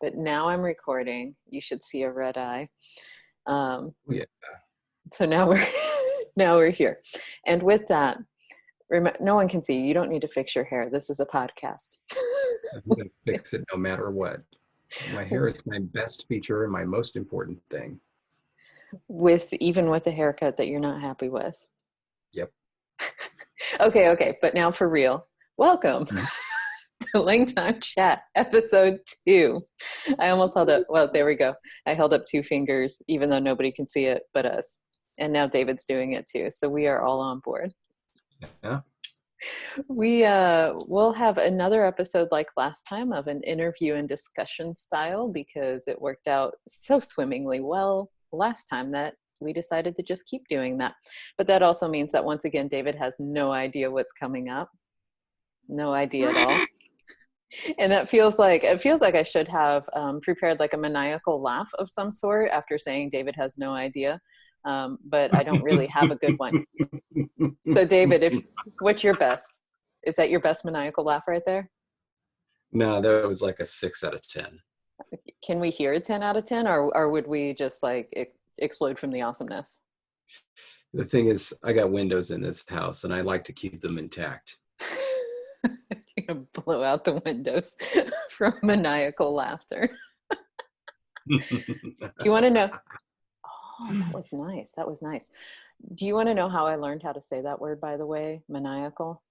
but now I'm recording. You should see a red eye. Yeah. So now we're here. And with that, no one can see. You don't need to fix your hair. This is a podcast. I'm going to fix it no matter what. My hair is my best feature and my most important thing. Even with a haircut that you're not happy with. Yep. Okay. But now for real. Welcome to LangTime Chat, episode 2. I almost held up, well, there we go. I held up 2 fingers, even though nobody can see it but us. And now David's doing it too. So we are all on board. Yeah. We'll have another episode like last time of an interview and discussion style because it worked out so swimmingly well last time that we decided to just keep doing that. But that also means that once again, David has no idea what's coming up. No idea at all. And it feels like I should have prepared like a maniacal laugh of some sort after saying David has no idea. But I don't really have a good one. So David, what's your best? Is that your best maniacal laugh right there? No, that was like a 6 out of 10. Can we hear a 10 out of 10 or would we just like explode from the awesomeness? The thing is, I got windows in this house and I like to keep them intact. You're going to blow out the windows from maniacal laughter. Do you want to know? Oh, that was nice. That was nice. Do you want to know how I learned how to say that word, by the way, maniacal?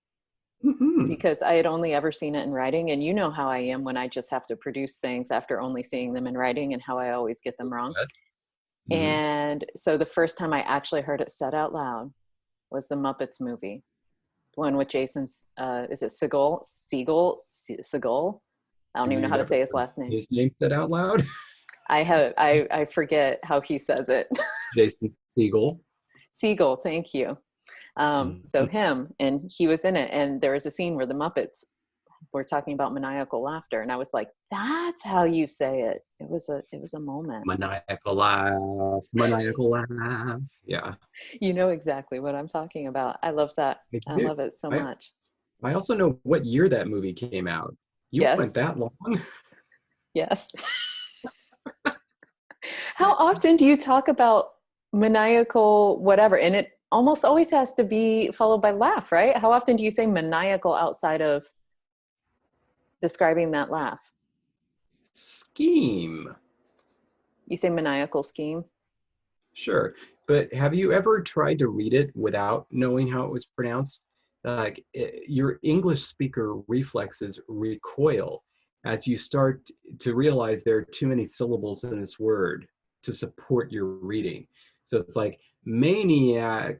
Because I had only ever seen it in writing, and you know how I am when I just have to produce things after only seeing them in writing and how I always get them wrong. And so the first time I actually heard it said out loud was the Muppets movie, one with Jason's, is it Segel? I don't even know how to say his last name. His name said out loud? I forget how he says it. Jason Segel. Segel, thank you. So him, and he was in it, and there was a scene where the Muppets were talking about maniacal laughter, and I was like, that's how you say it. It was a moment. Maniacal laugh. Yeah. You know exactly what I'm talking about. I love that. I love it so much. I also know what year that movie came out. You went that long? Yes. How often do you talk about maniacal whatever? And it almost always has to be followed by laugh, right? How often do you say maniacal outside of describing that laugh? Scheme. You say maniacal scheme? Sure. But have you ever tried to read it without knowing how it was pronounced? Like your English speaker reflexes recoil as you start to realize there are too many syllables in this word to support your reading. So it's like maniacal.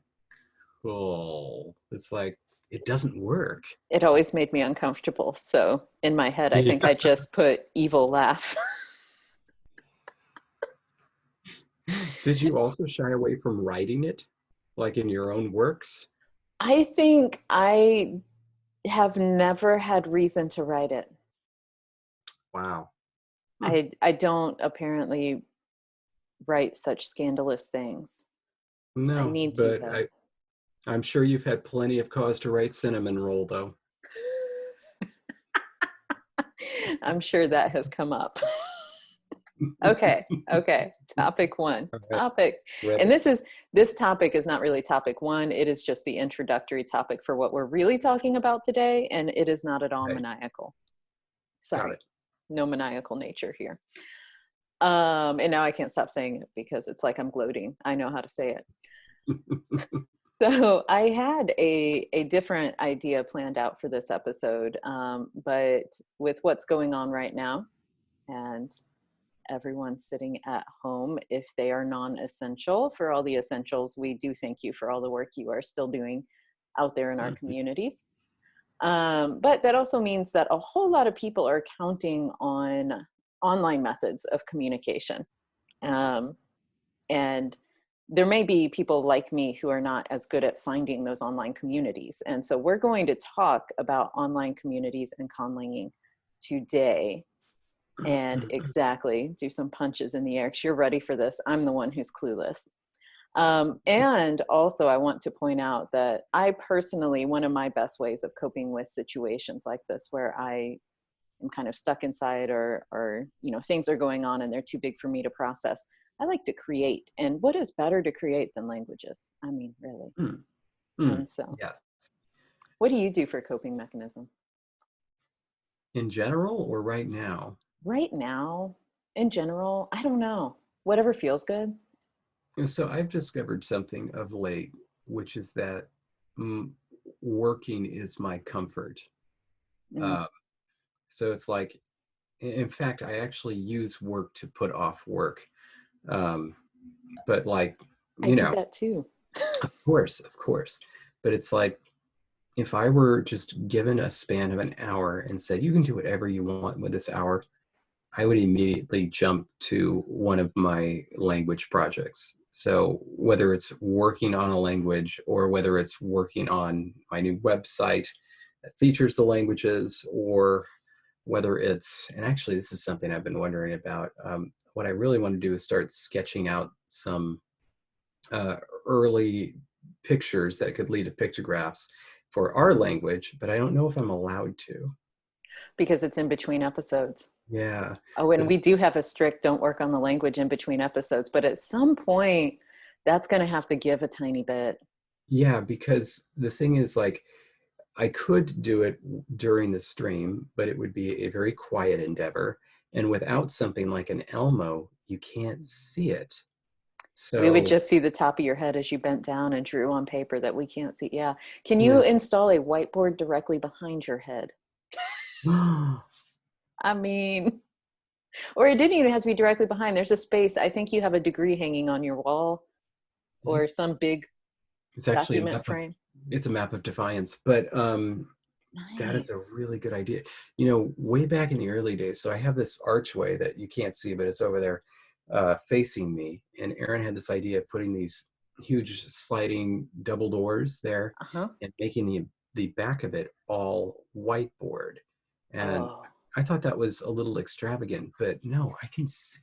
It's like, it doesn't work. It always made me uncomfortable. So in my head, I think I just put evil laugh. Did you also shy away from writing it, like in your own works? I think I have never had reason to write it. Wow. I don't apparently write such scandalous things. No, I need but to. I'm sure you've had plenty of cause to write cinnamon roll, though. I'm sure that has come up. Okay. Topic 1. Topic. And this topic is not really topic 1. It is just the introductory topic for what we're really talking about today. And it is not at all maniacal. Sorry. No maniacal nature here. And now I can't stop saying it because it's like I'm gloating. I know how to say it. So I had a different idea planned out for this episode, but with what's going on right now and everyone sitting at home, if they are non-essential, for all the essentials, we do thank you for all the work you are still doing out there in our communities. But that also means that a whole lot of people are counting on online methods of communication. And there may be people like me who are not as good at finding those online communities. And so we're going to talk about online communities and conlanging today. And exactly, do some punches in the air because you're ready for this. I'm the one who's clueless. And also I want to point out that I personally, one of my best ways of coping with situations like this where I am kind of stuck inside, or you know, things are going on and they're too big for me to process, I like to create. And what is better to create than languages? I mean, really. And so, Yes. what do you do for coping mechanism? In general or right now? Right now, in general, I don't know. Whatever feels good. So I've discovered something of late, which is that mm, working is my comfort. Mm, Uh, so it's like, in fact, I actually use work to put off work. Um, but like, I you do know, that too. of course. But it's like, if I were just given a span of an hour and said, you can do whatever you want with this hour, I would immediately jump to one of my language projects. So whether it's working on a language or whether it's working on my new website that features the languages, or whether it's, and actually this is something I've been wondering about, what I really want to do is start sketching out some uh, early pictures that could lead to pictographs for our language, but I don't know if I'm allowed to. Because it's in between episodes. Yeah. Oh, and But we do have a strict don't work on the language in between episodes, but at some point, that's going to have to give a tiny bit. yeah, because the thing is, like, I could do it during the stream, but it would be a very quiet endeavor. And without something like an Elmo, you can't see it. We would So, just see the top of your head as you bent down and drew on paper that we can't see. Yeah. Can you yeah. install a whiteboard directly behind your head? I mean, or it didn't even have to be directly behind. There's a space. I think you have a degree hanging on your wall or some big It's actually a document map of, frame. it's a map of defiance, but that is a Nice. really good idea. You know, way back in the early days, so I have this archway that you can't see, but it's over there facing me. And Aaron had this idea of putting these huge sliding double doors there Uh-huh. and making the back of it all whiteboard. And Oh. I thought that was a little extravagant, but no, I can see.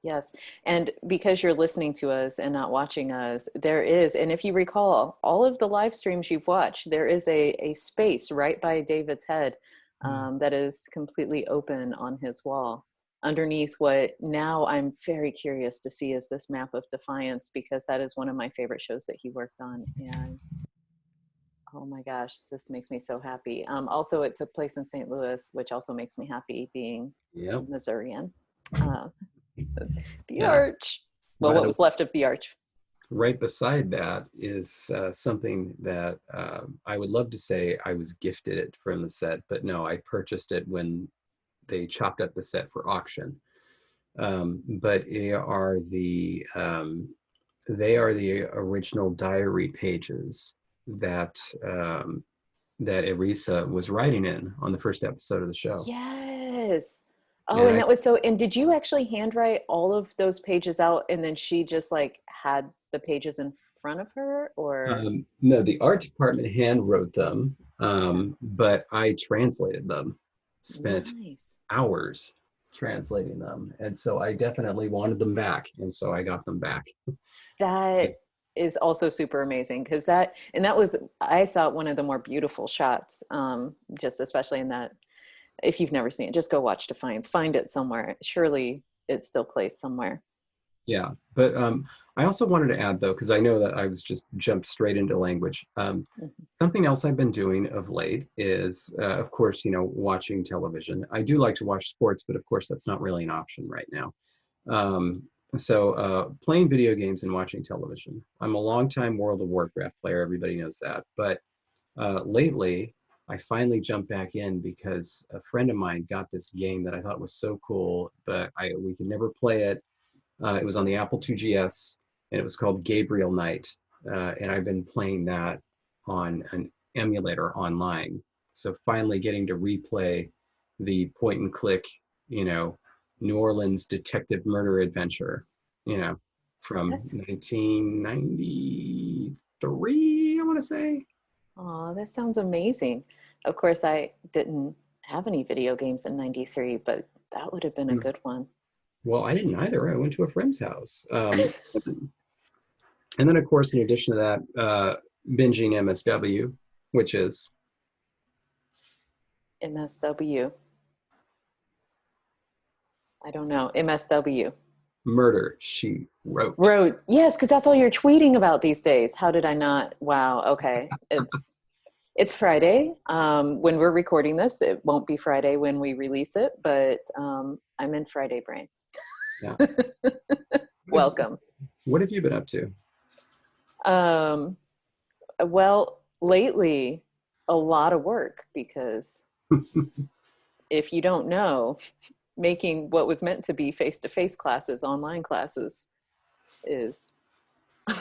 Yes. And because you're listening to us and not watching us, there is, and if you recall, all of the live streams you've watched, there is a space right by David's head Yeah. that is completely open on his wall. Underneath what now I'm very curious to see is this map of defiance, because that is one of my favorite shows that he worked on. And oh my gosh, this makes me so happy. Also, it took place in St. Louis, which also makes me happy being Yep. Missourian. Uh, so the Yeah. arch. Well, By what the was left of the arch. right beside that is something that I would love to say I was gifted it from the set, but no, I purchased it when they chopped up the set for auction. But they are the original diary pages that that Erisa was writing in on the first episode of the show. Yes. Oh, And and I that was so, and did you actually handwrite all of those pages out and then she just like had the pages in front of her, or? no, the art department hand wrote them, Yeah. but I translated them, spent Nice. hours translating them. And so I definitely wanted them back. And so I got them back. That is also super amazing, because that, and that was, I thought, one of the more beautiful shots, just especially in that, if you've never seen it, just go watch Defiance, find it somewhere. Surely it's still placed somewhere. Yeah. But I also wanted to add, though, because I know that I was just jumped straight into language. Mhm. Something else I've been doing of late is, of course, you know, watching television. I do like to watch sports, but of course, that's not really an option right now. Um, playing video games and watching television. I'm a longtime World of Warcraft player. Everybody knows that. But lately, I finally jumped back in because a friend of mine got this game that I thought was so cool, but we could never play it. It was on the Apple IIgs, and it was called Gabriel Knight. And I've been playing that on an emulator online. So finally getting to replay the point and click, you know, New Orleans detective murder adventure, you know, from That's, 1993, I want to say. oh, that sounds amazing. Of course, I didn't have any video games in 93, but that would have been a Mm. good one. Well, I didn't either. I went to a friend's house. And then, of course, in addition to that, binging MSW, which is MSW. I don't know. MSW. Murder, She Wrote. Wrote. Yes, because that's all you're tweeting about these days. How did I not? Wow. Okay. It's Friday. When we're recording this, it won't be Friday when we release it, but I'm in Friday brain. Yeah. Welcome. What have you been up to? Well, lately, a lot of work, because if you don't know, making what was meant to be face-to-face classes, online classes, is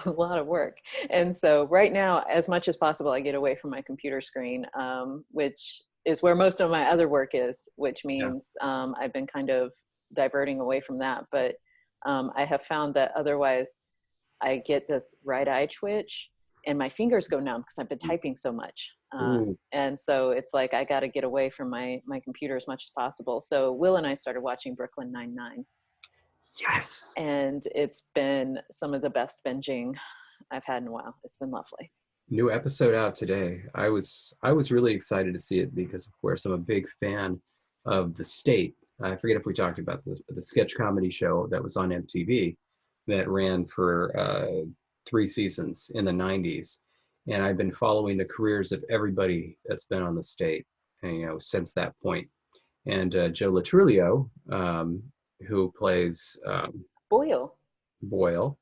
a lot of work. And so right now, as much as possible, I get away from my computer screen, which is where most of my other work is, which means I've been kind of diverting away from that. But I have found that otherwise I get this right eye twitch and my fingers go numb because I've been typing so much. And so it's like, I got to get away from my computer as much as possible. So Will and I started watching Brooklyn Nine-Nine. Yes. And it's been some of the best binging I've had in a while. It's been lovely. New episode out today. I was really excited to see it because, of course, I'm a big fan of The State. I forget if we talked about this, but the sketch comedy show that was on MTV that ran for 3 seasons in the 90s. And I've been following the careers of everybody that's been on The State, and, since that point. And Joe Latrulio, who plays Boyle,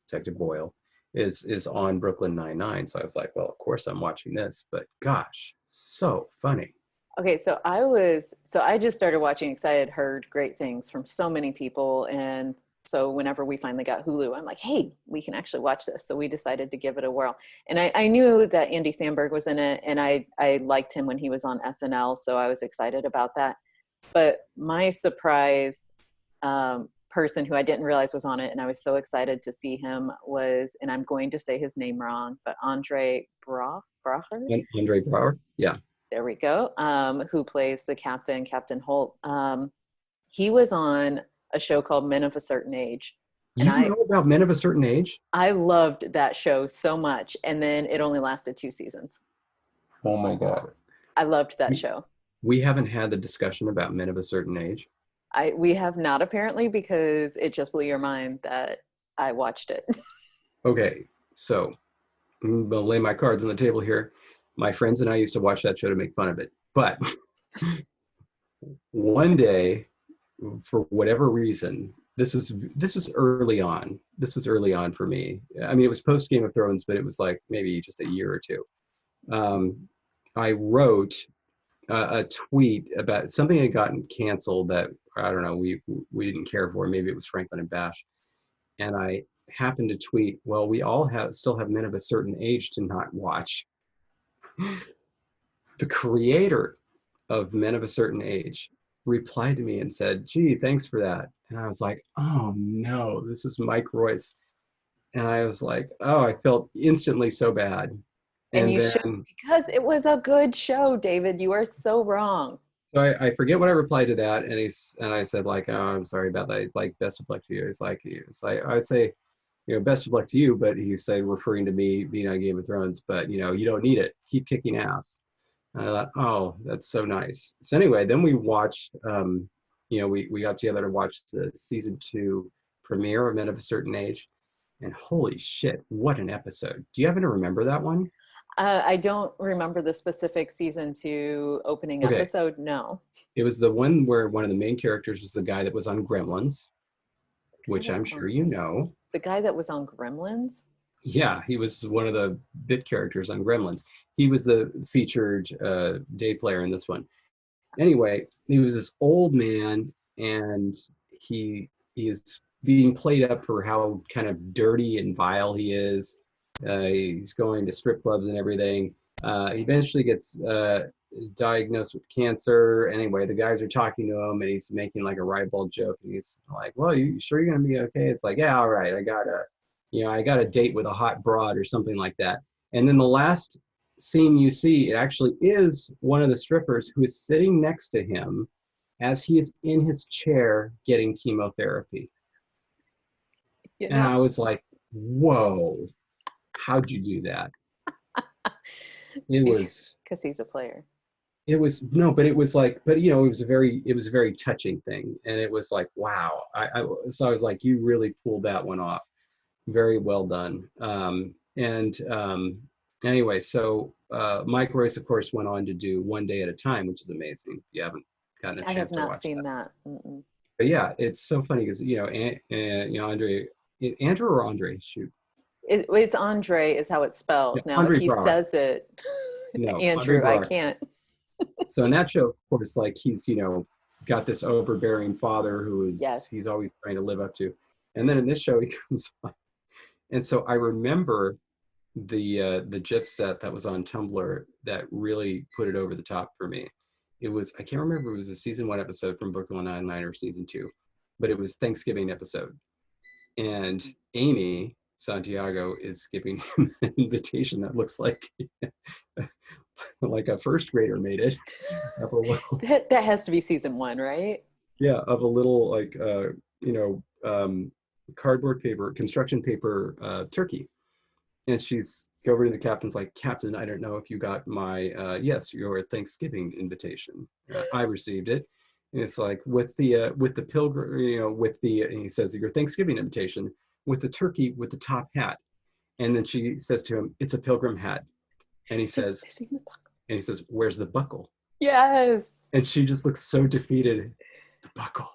Detective Boyle, is on Brooklyn Nine-Nine. So I was like, well, of course I'm watching this, but gosh, so funny. Okay, so I just started watching because I had heard great things from so many people. And so whenever we finally got Hulu, I'm like, hey, we can actually watch this. So we decided to give it a whirl. And I knew that Andy Samberg was in it, and I liked him when he was on SNL. So I was excited about that. But my surprise person who I didn't realize was on it, and I was so excited to see him, was, and I'm going to say his name wrong, but Andre Braugher? Andre Braugher, yeah. There we go. Who plays the captain, Captain Holt. He was on a show called Men of a Certain Age. And you know about Men of a Certain Age? I loved that show so much. And then it only lasted 2 seasons. Oh my God. I loved that show. We haven't had the discussion about Men of a Certain Age. We have not, apparently, because it just blew your mind that I watched it. Okay, so I'm gonna lay my cards on the table here. My friends and I used to watch that show to make fun of it. But one day, for whatever reason, this was early on. This was early on for me. I mean, it was post Game of Thrones, but it was like maybe just a year or two. I wrote a tweet about something that had gotten canceled that, I don't know, we didn't care for. Maybe it was Franklin and Bash. And I happened to tweet, well, we all still have Men of a Certain Age to not watch. The creator of Men of a Certain Age replied to me and said, gee, thanks for that. And I was like, oh no, this is Mike Royce. And I was like, oh, I felt instantly so bad. And you should, because it was a good show, David. You are so wrong. So I forget what I replied to that, and I said, like, oh, I'm sorry about that. Like, best of luck to you. It's like I would say, best of luck to you, but he said, referring to me being on Game of Thrones, but you don't need it. Keep kicking ass. And I thought, oh, that's so nice. So anyway, then we watched, we got together to watch the season 2 premiere of Men of a Certain Age, and holy shit, what an episode! Do you happen to remember that one? I don't remember the specific season 2 opening episode. No. It was the one where one of the main characters was the guy that was on Gremlins, which I'm sure you know. The guy that was on Gremlins? Yeah, he was one of the bit characters on Gremlins. He was the featured day player in this one. Anyway, he was this old man, and he is being played up for how kind of dirty and vile he is. He's going to strip clubs and everything. He eventually gets diagnosed with cancer. Anyway, the guys are talking to him, and he's making like a ribald joke. And he's like, well, you sure you're going to be okay? It's like, yeah, all right. I got a date with a hot broad or something like that. And then the last scene you see, it actually is one of the strippers who is sitting next to him as he is in his chair getting chemotherapy. And I was like, whoa. How'd you do that? It was because he's a player. it was no, but it was like, but you know, it was a very touching thing, and it was like, wow. So I was like, you really pulled that one off. Very well done. Anyway, so Mike Royce, of course, went on to do One Day at a Time, which is amazing. If you haven't gotten a I have chance to not watch seen that. that. Mm-mm. But yeah, it's so funny because you know, Andre, Andrew or Andre, shoot, It's Andre is how it's yeah, spelled. Now, if Andre he Braugher. says it, No, Andre Andrew, I Braugher. can't. So in that show, of course, like he's, you know, got this overbearing father who is Yes. he's always trying to live up to. And then in this show, he comes on. And so I remember the GIF set that was on Tumblr that really put it over the top for me. It was, I can't remember if it was a season 1 episode from Brooklyn Nine-Nine or season 2, but it was Thanksgiving episode. And Amy Santiago is giving him an invitation that looks like like a first grader made it of a little, That has to be season 1, right? yeah, of a little like you know, cardboard paper, construction paper turkey. And she's go over to the captain's like, Captain, I don't know if you got my yes, your Thanksgiving invitation. I received it. And it's like with the pilgrim, you know, with the, and he says your Thanksgiving invitation with the turkey with the top hat. And then she says to him, it's a pilgrim hat. And he It's says, missing the buckle. where's the buckle? Yes. And she just looks so defeated. The buckle.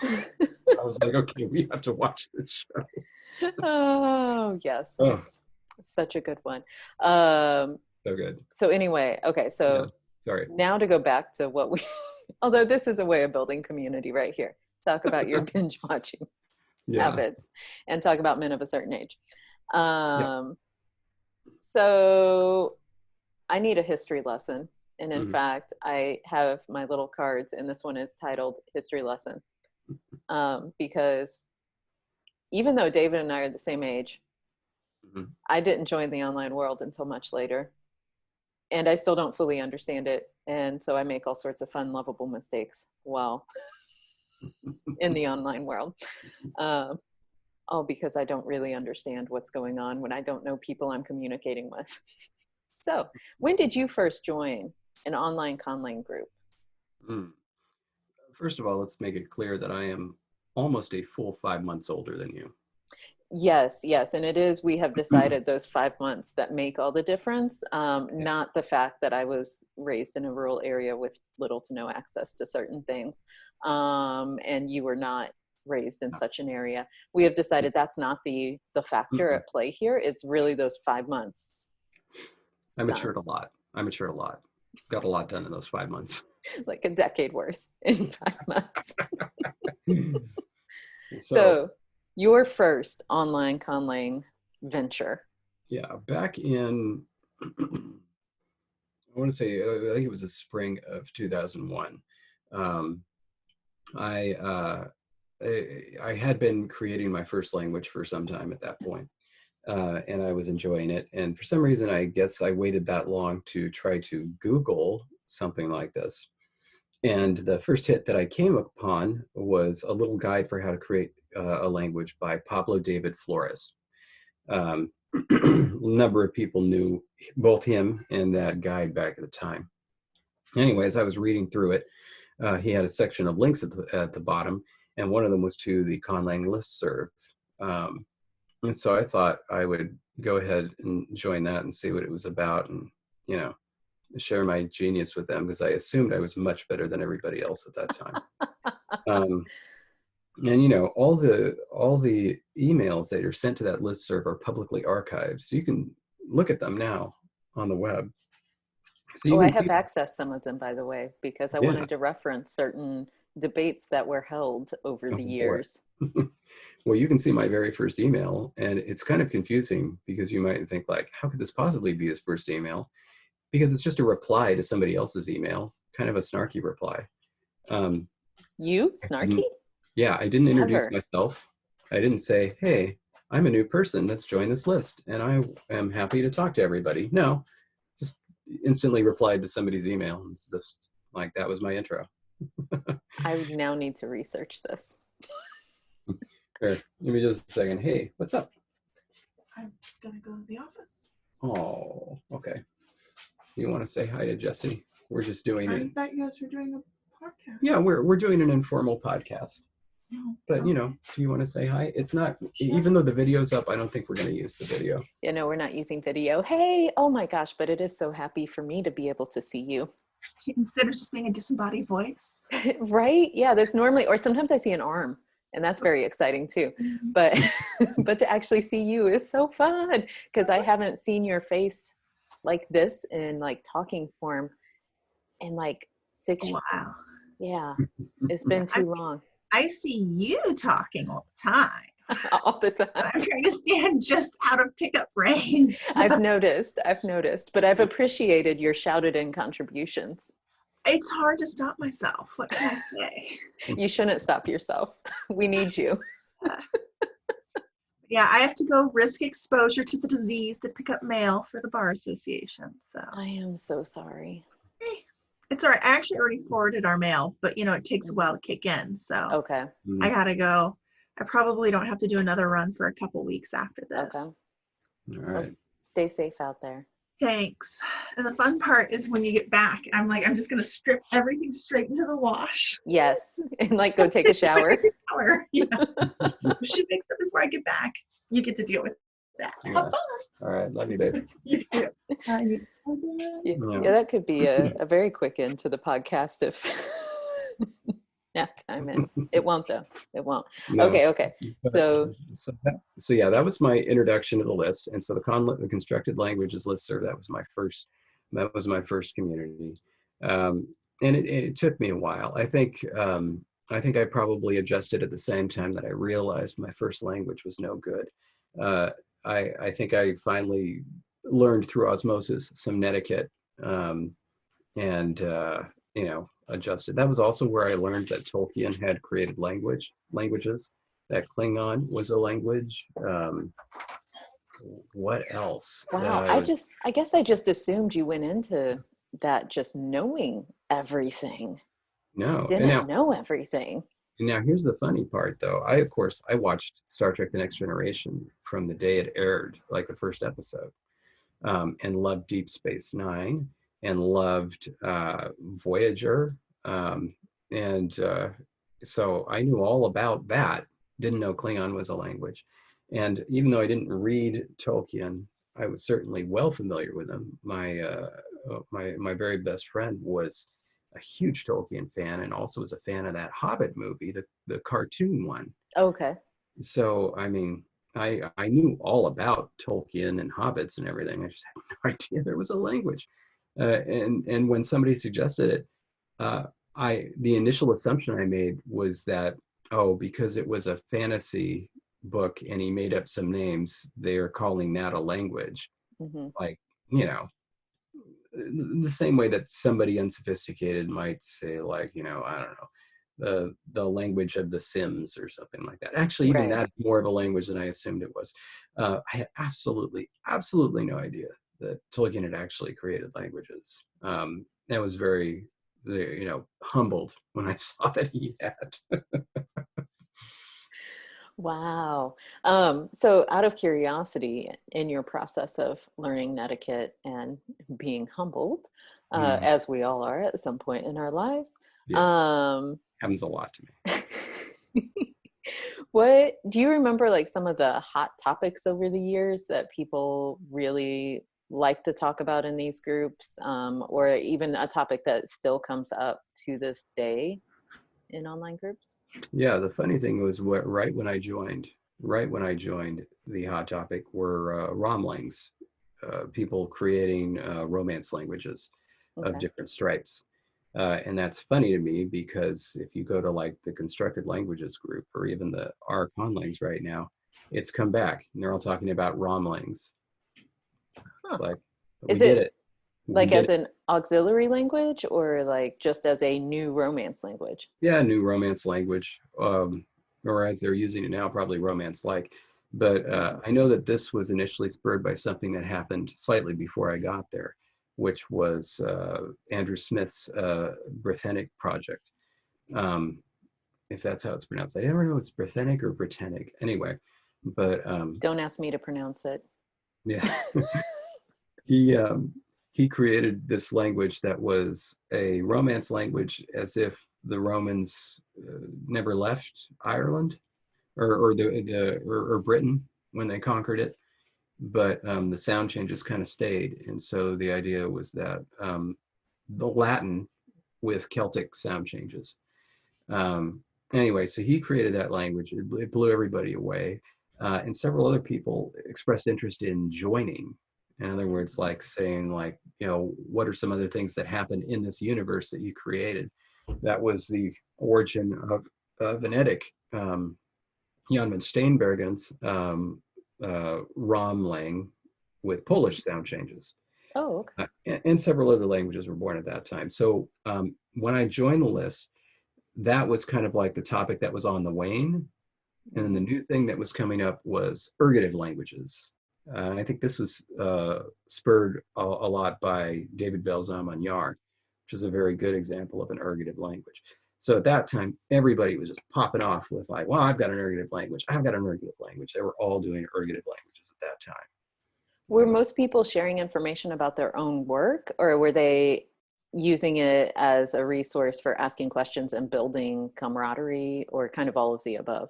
I was like, okay, we have to watch this show. Oh, yes. Oh, That's such a good one. Um, so good. so anyway, okay, Yeah. so Sorry. now to go back to what we, although this is a way of building community right here. Talk about your binge watching Yeah. habits and talk about men of a certain age. Yeah. So I need a history lesson. And in Mhm. fact, I have my little cards, and this one is titled History Lesson. Because even though David and I are the same age, Mhm. I didn't join the online world until much later. And I still don't fully understand it. And so I make all sorts of fun, lovable mistakes while in the online world. Um, all because I don't really understand what's going on when I don't know people I'm communicating with. So, when did you first join an online Conlang group? Mm. First of all, let's make it clear that I am almost a full 5 months older than you. Yes, yes. And it is, we have decided those 5 months that make all the difference, Yeah. not the fact that I was raised in a rural area with little to no access to certain things. And you were not raised in such an area. We have decided that's not the factor Mm-mm. at play here. It's really those 5 months. I So, matured a lot. I matured a lot. Got a lot done in those 5 months. like a decade worth in 5 months. So, So, your first online conlang venture. yeah, back in, I want to say, I think it was the spring of 2001. Um, I, uh, I had been creating my first language for some time at that point, and I was enjoying it. And for some reason, I guess I waited that long to try to Google something like this. And the first hit that I came upon was a little guide for how to create a language by Pablo David Flores. A number of people knew both him and that guide back at the time. Anyways, I was reading through it. He had a section of links at the bottom, and one of them was to the Conlang listserv. Um, and so I thought I would go ahead and join that and see what it was about, and you know, share my genius with them because I assumed I was much better than everybody else at that time. Um, and you know, all the emails that are sent to that listserv are publicly archived, so you can look at them now on the web. So you Oh, I can see, have accessed some of them, by the way, because I yeah. wanted to reference certain debates that were held over Oh the boy. years. Well, you can see my very first email, and it's kind of confusing because you might think like, how could this possibly be his first email? Because it's just a reply to somebody else's email, kind of a snarky reply. Um, You, I snarky? didn't, yeah, I didn't introduce Never. myself. I didn't say, hey, I'm a new person. Let's join this list. And I am happy to talk to everybody. No, just instantly replied to somebody's email. It's just like, that was my intro. I now need to research this. Here, give me just a second. Hey, what's up? I'm gonna go to the office. Oh, okay. You want to say hi to Jesse? We're just doing I it. thought you guys were doing a podcast. Yeah, we're doing an informal podcast. No. But, you know, do you want to say hi? It's not, even though the video's up, I don't think we're going to use the video. You know, we're not using video. Hey, oh my gosh, but it is so happy for me to be able to see you. Instead of just being a disembodied voice. Right? Yeah, that's normally, or sometimes I see an arm, and that's very exciting too. But but to actually see you is so fun, because I haven't seen your face like this in like talking form in like 6 years. Wow. Yeah, it's been too long. I see you talking all the time. All the time. I'm trying to stand just out of pickup range. So. I've noticed, but I've appreciated your shouted in contributions. It's hard to stop myself. What can I say? You shouldn't stop yourself. We need you. Yeah, I have to go risk exposure to the disease to pick up mail for the Bar Association. So I am so sorry. It's all right. I actually already forwarded our mail, but you know, it takes a while to kick in. So Okay. I gotta go. I probably don't have to do another run for a couple weeks after this. Okay. All right. Well, stay safe out there. Thanks. And the fun part is when you get back, I'm just gonna strip everything straight into the wash. Yes. And like go take a shower. Yeah. If she makes it before I get back, you get to deal with that. Yeah. Have fun. All right. Love you, baby. You too. Yeah, that could be a very quick end to the podcast if nap time ends. It won't though. It won't. No. Okay. So yeah, that was my introduction to the list. And so the constructed languages listserv, that was my first community. And it took me a while. I think I probably adjusted at the same time that I realized my first language was no good. I think I finally learned through osmosis some netiquette, and you know, adjusted. That was also where I learned that Tolkien had created languages, that Klingon was a language. What else? wow, I guess I just assumed you went into that just knowing everything. No, Didn't know everything. And now here's the funny part, though. I watched Star Trek: The Next Generation from the day it aired, like the first episode, and loved Deep Space Nine, and loved Voyager, and so I knew all about that. Didn't know Klingon was a language, and even though I didn't read Tolkien, I was certainly well familiar with him. My very best friend was a huge Tolkien fan, and also was a fan of that Hobbit movie, the cartoon one. Okay. So I mean, I knew all about Tolkien and hobbits and everything. I just had no idea there was a language. And when somebody suggested it, the initial assumption I made was that, because it was a fantasy book and he made up some names, they are calling that a language. Mm-hmm. Like, you know, the same way that somebody unsophisticated might say, like, you know, I don't know, the language of the Sims or something like that. Actually, even that's more of a language than I assumed it was. I had absolutely no idea that Tolkien had actually created languages. I was very, you know, humbled when I saw that he had. Wow. So out of curiosity, in your process of learning netiquette and being humbled, as we all are at some point in our lives, happens a lot to me. What do you remember, like some of the hot topics over the years that people really like to talk about in these groups, or even a topic that still comes up to this day in online groups? Yeah, the funny thing was right when I joined the hot topic were romlings, people creating romance languages of different stripes. And that's funny to me because if you go to like the constructed languages group or even our conlangs right now, it's come back and they're all talking about romlings. It's like, we did it. Like as an auxiliary language or like just as a new romance language? Yeah, new romance language, or as they're using it now, probably romance-like. But I know that this was initially spurred by something that happened slightly before I got there, which was Andrew Smith's Brethenic project. If that's how it's pronounced. I never know if it's Brethenic or Britannic. Anyway, but... Don't ask me to pronounce it. Yeah. he created this language that was a Romance language, as if the Romans never left Ireland or Britain when they conquered it, but the sound changes kind of stayed. And so the idea was that the Latin with Celtic sound changes. Anyway, so he created that language. It blew everybody away. And several other people expressed interest in joining. In other words, like saying, like, you know, what are some other things that happen in this universe that you created? That was the origin of Venetic, Jan van Steenbergen's Conlang with Polish sound changes. Oh, okay. And several other languages were born at that time. So when I joined the list, that was kind of like the topic that was on the wane. And then the new thing that was coming up was ergative languages. I think this was spurred a lot by David Belzam-Anyar, which is a very good example of an ergative language. So at that time, everybody was just popping off with like, well, I've got an ergative language. I've got an ergative language. They were all doing ergative languages at that time. Were most people sharing information about their own work, or were they using it as a resource for asking questions and building camaraderie, or kind of all of the above?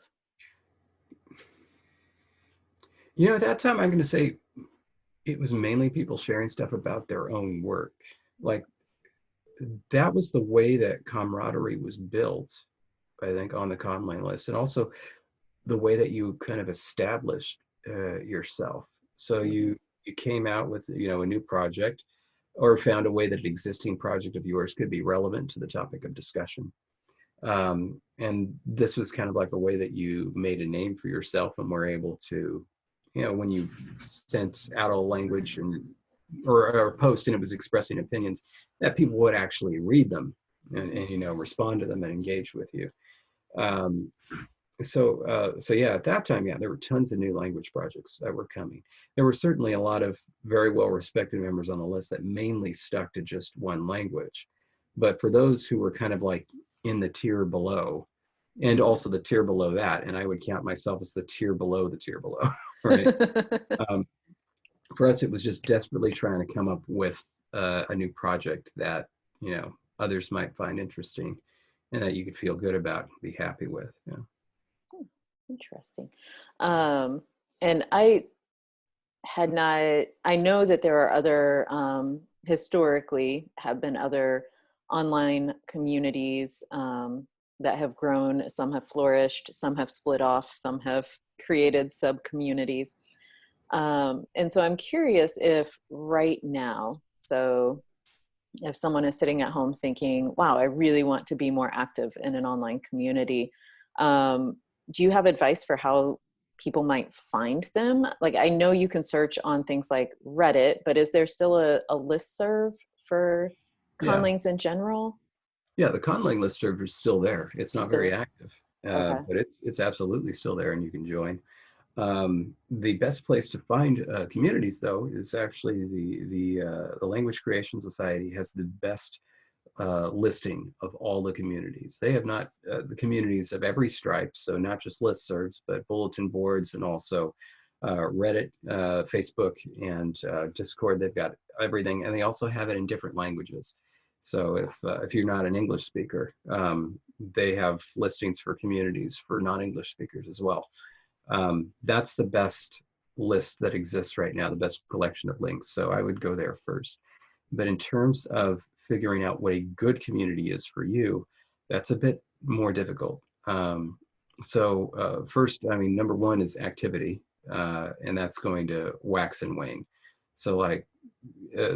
You know, at that time, I'm going to say it was mainly people sharing stuff about their own work. Like, that was the way that camaraderie was built, I think, on the Conlang list, and also the way that you kind of established yourself. So you came out with, you know, a new project, or found a way that an existing project of yours could be relevant to the topic of discussion. And this was kind of like a way that you made a name for yourself and were able to, you know, when you sent out a language or a post and it was expressing opinions, that people would actually read them and you know, respond to them and engage with you. So yeah, at that time, yeah, there were tons of new language projects that were coming. There were certainly a lot of very well-respected members on the list that mainly stuck to just one language. But for those who were kind of like in the tier below, and also the tier below that, and I would count myself as the tier below, right? For us, it was just desperately trying to come up with a new project that, you know, others might find interesting and that you could feel good about and be happy with. Yeah. Interesting. And I know that there are other, historically have been other online communities that have grown. Some have flourished, some have split off, some have created sub-communities. And so I'm curious if right now, so if someone is sitting at home thinking, wow, I really want to be more active in an online community, do you have advice for how people might find them? Like, I know you can search on things like Reddit, but is there still a listserv for conlangs in general? Yeah, the Conlang listserv is still there. It's not very active, Okay. but it's absolutely still there, and you can join. The best place to find communities, though, is actually the Language Creation Society has the best listing of all the communities. They have not the communities of every stripe, so not just listservs, but bulletin boards and also Reddit, Facebook, and Discord. They've got everything, and they also have it in different languages. So if you're not an English speaker, they have listings for communities for non-English speakers as well. That's the best list that exists right now, the best collection of links. So I would go there first. But in terms of figuring out what a good community is for you, that's a bit more difficult. First, I mean, number one is activity, and that's going to wax and wane. So like,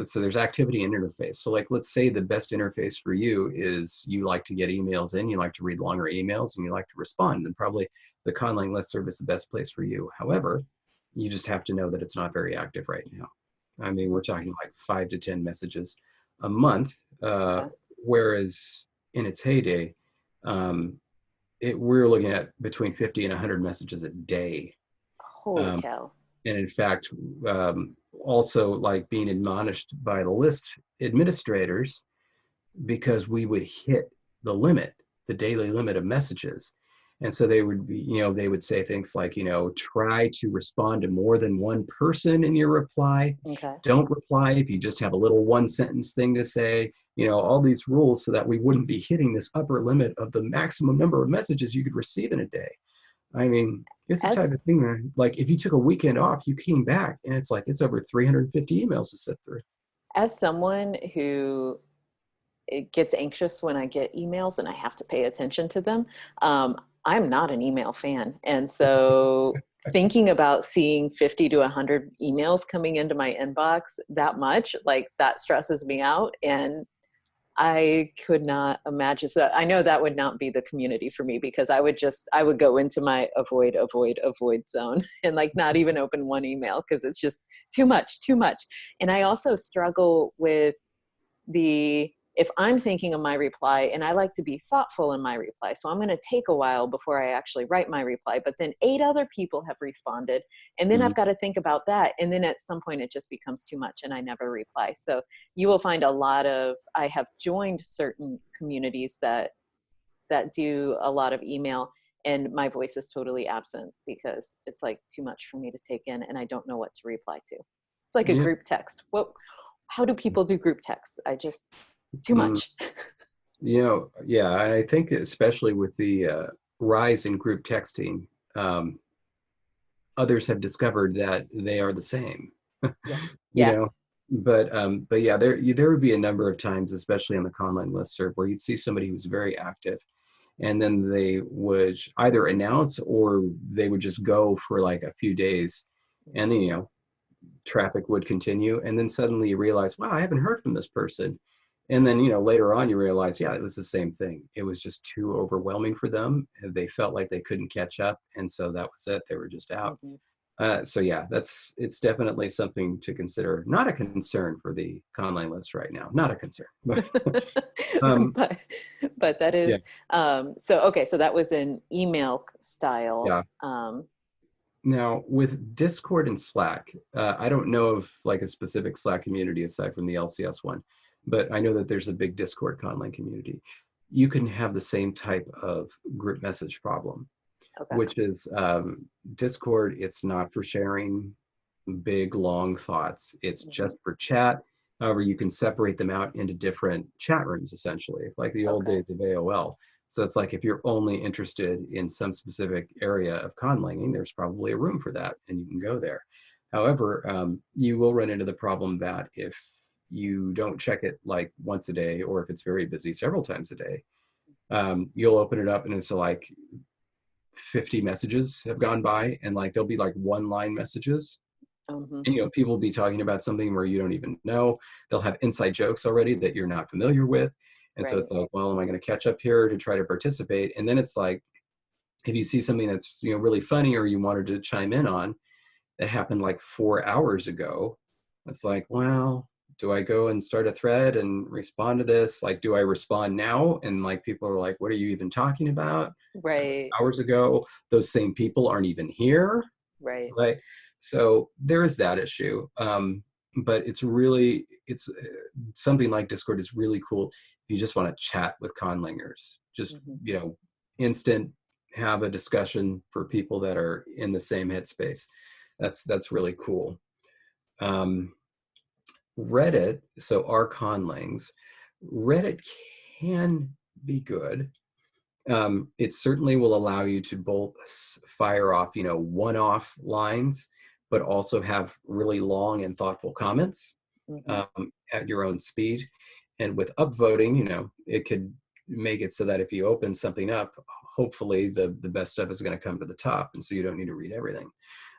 so there's activity and interface. So like, let's say the best interface for you is you like to get emails in, you like to read longer emails, and you like to respond, then probably the Conlang listserv is the best place for you. However, you just have to know that it's not very active right now. I mean, we're talking like 5 to 10 messages a month, whereas in its heyday, we're looking at between 50 and 100 messages a day. Holy cow. And in fact, also like being admonished by the list administrators, because we would hit the limit, the daily limit of messages. And so they would be, they would say things like, try to respond to more than one person in your reply. Okay. Don't reply if you just have a little one sentence thing to say, all these rules so that we wouldn't be hitting this upper limit of the maximum number of messages you could receive in a day. I mean, it's the type As of thing where, like, if you took a weekend off, you came back and it's like, it's over 350 emails to sit through. as someone who it gets anxious when I get emails and I have to pay attention to them. I'm not an email fan. And so thinking about seeing 50 to 100 emails coming into my inbox that much, like that stresses me out. And I could not imagine. So I know that would not be the community for me, because I would go into my avoid zone and like not even open one email because it's just too much. And I also struggle with if I'm thinking of my reply, and I like to be thoughtful in my reply, so I'm going to take a while before I actually write my reply, but then 8 other people have responded, and then I've got to think about that, and then at some point it just becomes too much and I never reply. So you will find I have joined certain communities that do a lot of email, and my voice is totally absent because it's like too much for me to take in and I don't know what to reply to. It's like a Yeah. group text. How do people do group texts? Too much. Yeah, and I think especially with the rise in group texting, others have discovered that they are the same. Yeah. you Yeah. know, but yeah, there would be a number of times, especially on the Conlang listserv, where you'd see somebody who's very active, and then they would either announce or they would just go for like a few days, and then traffic would continue, and then suddenly you realize, wow, I haven't heard from this person. And then later on you realize, yeah, it was the same thing. It was just too overwhelming for them. They felt like they couldn't catch up, and so that was it. They were just out. So yeah, it's definitely something to consider. Not a concern for the Conlang list right now. Not a concern. But that is so that was an email style. Yeah. Now, with Discord and Slack, I don't know of like a specific Slack community aside from the LCS one, but I know that there's a big Discord Conlang community. You can have the same type of group message problem, which is Discord, it's not for sharing big, long thoughts. It's just for chat. However, you can separate them out into different chat rooms, essentially, like the old days of AOL. So it's like if you're only interested in some specific area of conlanging, there's probably a room for that, and you can go there. However, you will run into the problem that if you don't check it like once a day, or if it's very busy several times a day, you'll open it up and it's like 50 messages have gone by, and like there'll be like 1-line messages. And people will be talking about something where you don't even know. They'll have inside jokes already that you're not familiar with. And so it's like, well, am I going to catch up here to try to participate? And then it's like, if you see something that's really funny or you wanted to chime in on that happened like 4 hours ago, it's like, well, do I go and start a thread and respond to this? Like, do I respond now? And like, people are like, what are you even talking about? Right. Hours ago, those same people aren't even here. Right. So there is that issue. But it's something like Discord is really cool if you just want to chat with conlangers. Just, instant, have a discussion for people that are in the same headspace. That's really cool. Reddit, so our conlangs, Reddit can be good. It certainly will allow you to both fire off, one-off lines, but also have really long and thoughtful comments at your own speed. And with upvoting, it could make it so that if you open something up, hopefully the best stuff is going to come to the top, and so you don't need to read everything.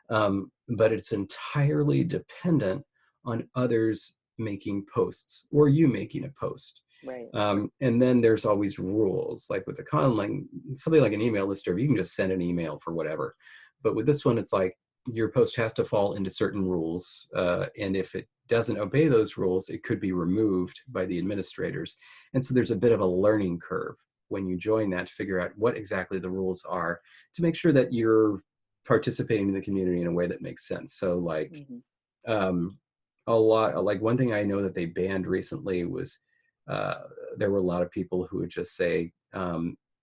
But it's entirely dependent on others making posts or you making a post. Right. And then there's always rules, like with the Conlang, something like an email listserv, you can just send an email for whatever. But with this one, it's like your post has to fall into certain rules. And if it doesn't obey those rules, it could be removed by the administrators. And so there's a bit of a learning curve when you join that to figure out what exactly the rules are to make sure that you're participating in the community in a way that makes sense. So like one thing I know that they banned recently was there were a lot of people who would just say,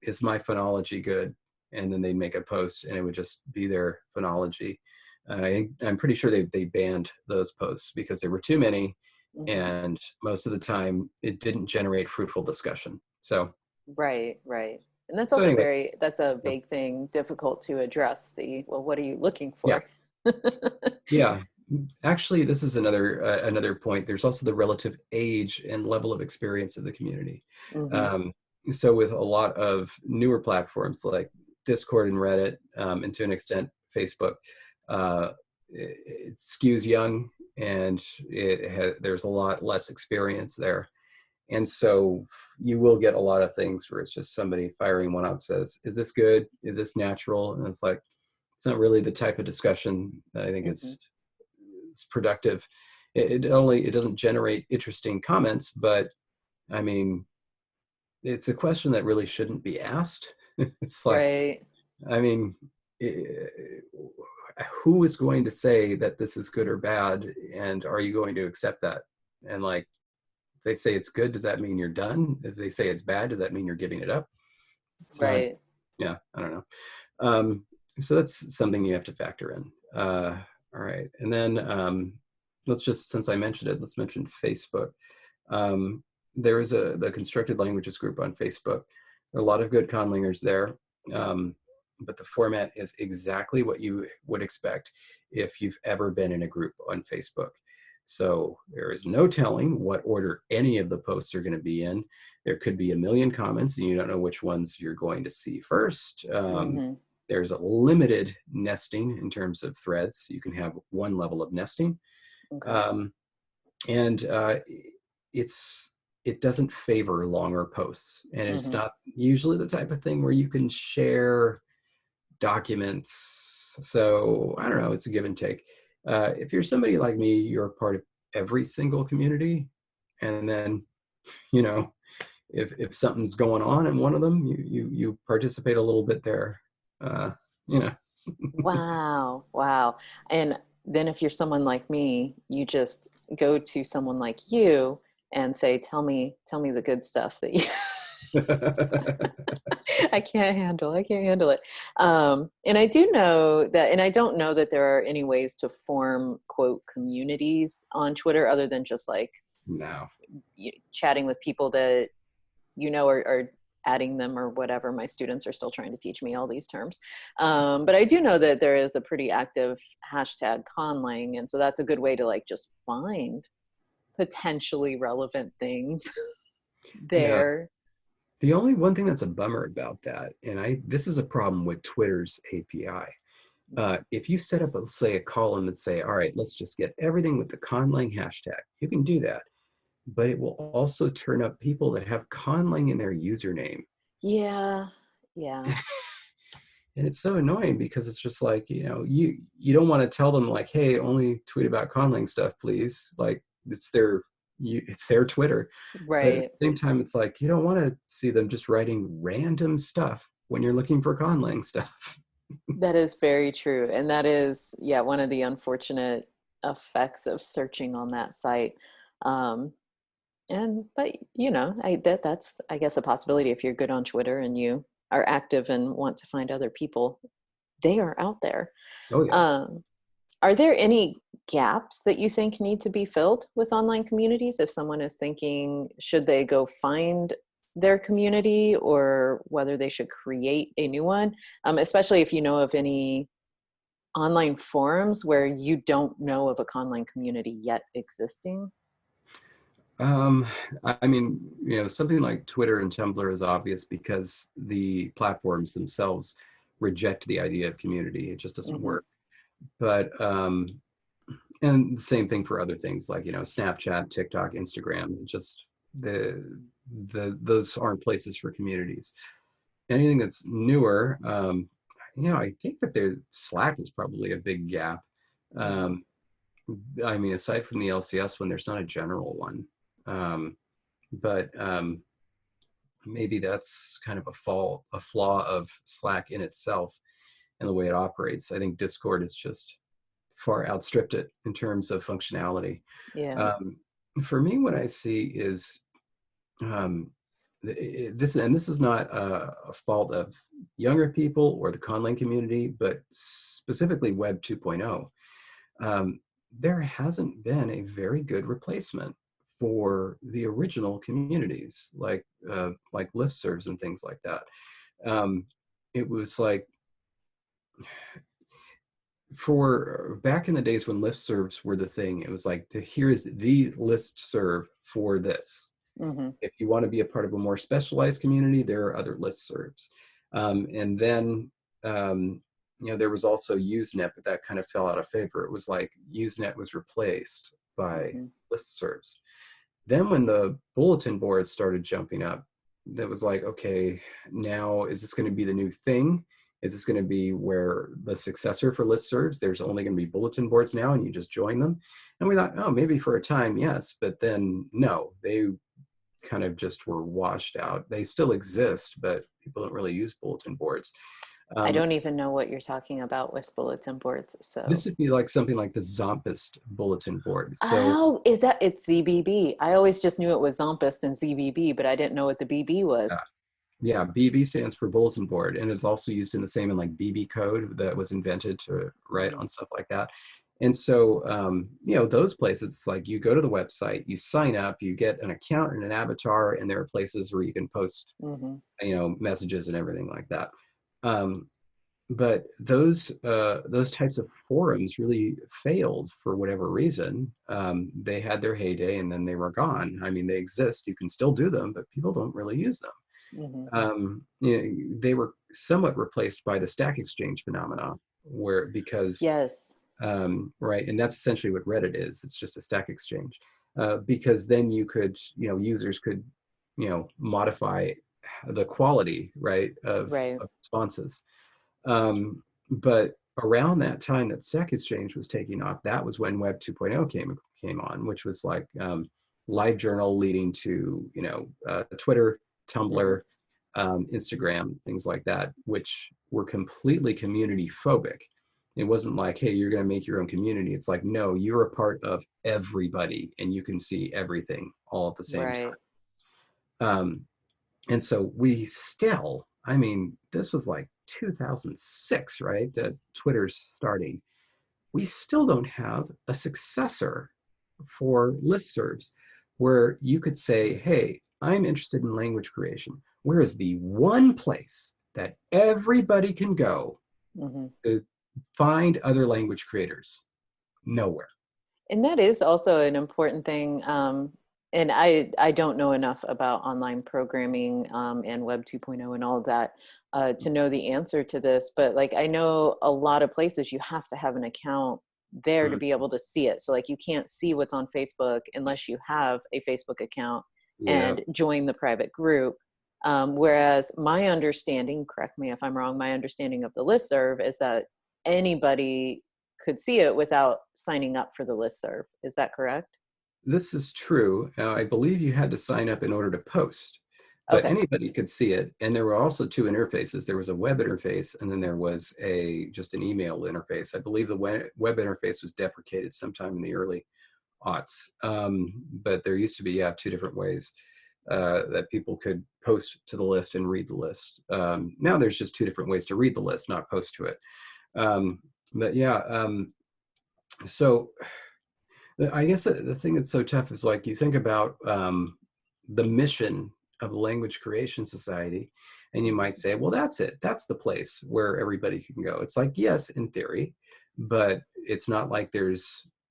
is my phonology good? and then they'd make a post and it would just be their phonology. And I'm pretty sure they banned those posts because there were too many, and most of the time it didn't generate fruitful discussion. So right, right. And that's so also anyway, that's a yeah, big thing, difficult to address well, what are you looking yeah, for? yeah. Actually, this is another point. There's also the relative age and level of experience of the community. Hmm. Um, so with a lot of newer platforms like Discord and Reddit, and to an extent Facebook, uh, it skews young, and there's a lot less experience there. And so you will get a lot of things where it's just somebody firing one up, says, is this good? Is this natural? And it's like, it's not really the type of discussion that I think Hmm. is productive. It doesn't generate interesting comments, but I mean, it's a question that really shouldn't be asked. It's like, Right. I mean, who is going to say that this is good or bad? And are you going to accept that? And like, if they say it's good, does that mean you're done? If they say it's bad, does that mean you're giving it up? It's not, Right. yeah, I don't know. So that's something you have to factor in. All right. And then let's just, since I mentioned it, let's mention Facebook. There is the Constructed Languages group on Facebook. There are a lot of good conlangers there. But the format is exactly what you would expect if you've ever been in a group on Facebook. So there is no telling what order any of the posts are going to be in. There could be a million comments and you don't know which ones you're going to see first. Hmm. There's a limited nesting in terms of threads. You can have one level of nesting. Okay. Um, and it doesn't favor longer posts. And it's Hmm. not usually the type of thing where you can share documents. So I don't know, it's a give and take. If you're somebody like me, you're a part of every single community. And then, you know, if something's going on in one of them, you participate a little bit there. Uh, you know. Wow. Wow. And then if you're someone like me, you just go to someone like you and say, tell me the good stuff that you I can't handle it. And I do know that, and I don't know that there are any ways to form quote communities on Twitter other than just like No. chatting with people that or adding them or whatever. My students are still trying to teach me all these terms. But I do know that there is a pretty active hashtag Conlang. And so that's a good way to like just find potentially relevant things Yeah. there. The only one thing that's a bummer about that, and this is a problem with Twitter's API. If you set up, let's say, a column and say, all right, let's just get everything with the conlang hashtag, you can do that. But it will also turn up people that have conlang in their username. Yeah. Yeah. And it's so annoying because it's just like, you don't want to tell them like, hey, only tweet about conlang stuff, please. Like it's their Twitter. But at Right. the same time, it's like, you don't want to see them just writing random stuff when you're looking for conlang stuff. That is very true. And that is, yeah, one of the unfortunate effects of searching on that site. Um, but that's, I guess, a possibility if you're good on Twitter and you are active and want to find other people, they are out there. Oh, yeah. Are there any gaps that you think need to be filled with online communities? If someone is thinking, should they go find their community or whether they should create a new one, especially if you know of any online forums where you don't know of a conlang community yet existing? Um, I mean, something like Twitter and Tumblr is obvious because the platforms themselves reject the idea of community. It just doesn't Mm-hmm. work. But and the same thing for other things like Snapchat, TikTok, Instagram. Just those aren't places for communities. Anything that's newer, I think that there's Slack is probably a big gap. Mm-hmm. I mean, aside from the LCS one, there's not a general one. But maybe that's kind of a flaw of Slack in itself and the way it operates. I think Discord has just far outstripped it in terms of functionality. Yeah. Um, for me, what I see is this is not a fault of younger people or the Conlang community, but specifically Web 2.0. There hasn't been a very good replacement for the original communities, like listservs and things like that. It was like, for back in the days when listservs were the thing, it was like, here's the listserv for this. Mm-hmm. If you want to be a part of a more specialized community, there are other listservs. And then, there was also Usenet, but that kind of fell out of favor. It was like Usenet was replaced by Mm-hmm. listservs. Then when the bulletin boards started jumping up, that was like, okay, now is this going to be the new thing? Is this going to be where the successor for listservs, there's only going to be bulletin boards now and you just join them? And we thought, oh, maybe for a time, yes. But then no, they kind of just were washed out. They still exist, but people don't really use bulletin boards. I don't even know what you're talking about with bulletin boards. So this would be like something like the Zompist bulletin board. So, oh, it's ZBB? I always just knew it was Zompist and ZBB, but I didn't know what the BB was. Yeah, BB stands for bulletin board, and it's also used in the same in like BB code that was invented to write on stuff like that. And so, those places, it's like you go to the website, you sign up, you get an account and an avatar, and there are places where you can post, messages and everything like that. But those types of forums really failed for whatever reason. They had their heyday and then they were gone. I mean, they exist, you can still do them, but people don't really use them. They were somewhat replaced by the Stack Exchange phenomena, because yes, right, and that's essentially what Reddit is. It's just a Stack Exchange, because then you could, users could, modify the quality, right, of responses. But around that time that Stack Exchange was taking off, that was when Web 2.0 came on, which was like LiveJournal leading to Twitter, Tumblr, Instagram, things like that, which were completely community phobic. It wasn't like, hey, you're going to make your own community. It's like, no, you're a part of everybody and you can see everything all at the same time. And so we still, I mean, this was like 2006, right? That Twitter's starting. We still don't have a successor for listservs where you could say, hey, I'm interested in language creation. Where is the one place that everybody can go to find other language creators? Nowhere. And that is also an important thing. And I don't know enough about online programming and Web 2.0 and all of that to know the answer to this. But like, I know a lot of places you have to have an account there to be able to see it. So like, you can't see what's on Facebook unless you have a Facebook account and join the private group. Whereas my understanding, correct me if I'm wrong, my understanding of the listserv is that anybody could see it without signing up for the listserv. Is that correct? This is true. I believe you had to sign up in order to post, but anybody could see it. And there were also two interfaces. There was a web interface, and then there was just an email interface. I believe the web interface was deprecated sometime in the early aughts. But there used to be, two different ways that people could post to the list and read the list. Now there's just two different ways to read the list, not post to it. So I guess the thing that's so tough is like, you think about the mission of the Language Creation Society, and you might say, well, that's it. That's the place where everybody can go. It's like, yes, in theory, but it's not like the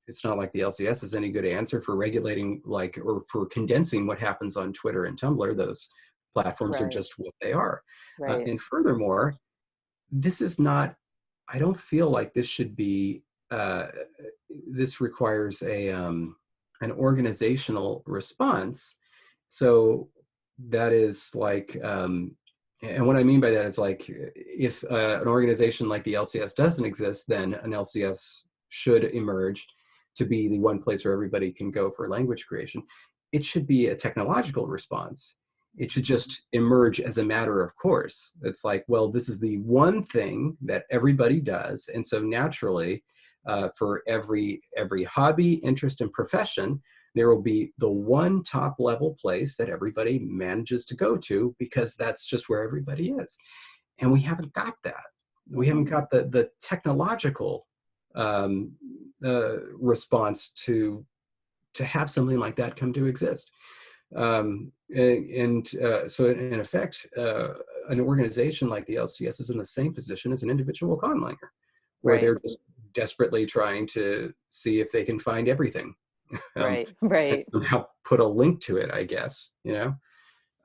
LCS is any good answer for regulating, or for condensing what happens on Twitter and Tumblr. Those platforms are just what they are. And furthermore, this is not, I don't feel like this should be, this requires an organizational response. So that is like, and what I mean by that is like, if an organization like the LCS doesn't exist, then an LCS should emerge to be the one place where everybody can go for language creation. It should be a technological response. It should just emerge as a matter of course. It's like, well, this is the one thing that everybody does. And so naturally, for every hobby, interest, and profession, there will be the one top level place that everybody manages to go to because that's just where everybody is. And we haven't got that. We haven't got the technological response to have something like that come to exist. So in effect, an organization like the LCS is in the same position as an individual conlanger, where they're just desperately trying to see if they can find everything. Right. And somehow put a link to it, I guess,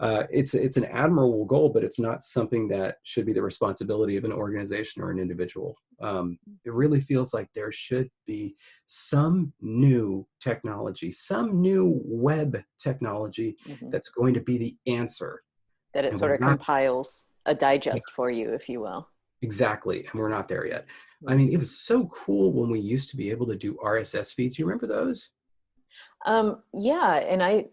it's an admirable goal, but it's not something that should be the responsibility of an organization or an individual. It really feels like there should be some new technology, some new web technology that's going to be the answer. That it sort of compiles a digest for you, if you will. Exactly. And we're not there yet. I mean, it was so cool when we used to be able to do RSS feeds. You remember those? Yeah, and I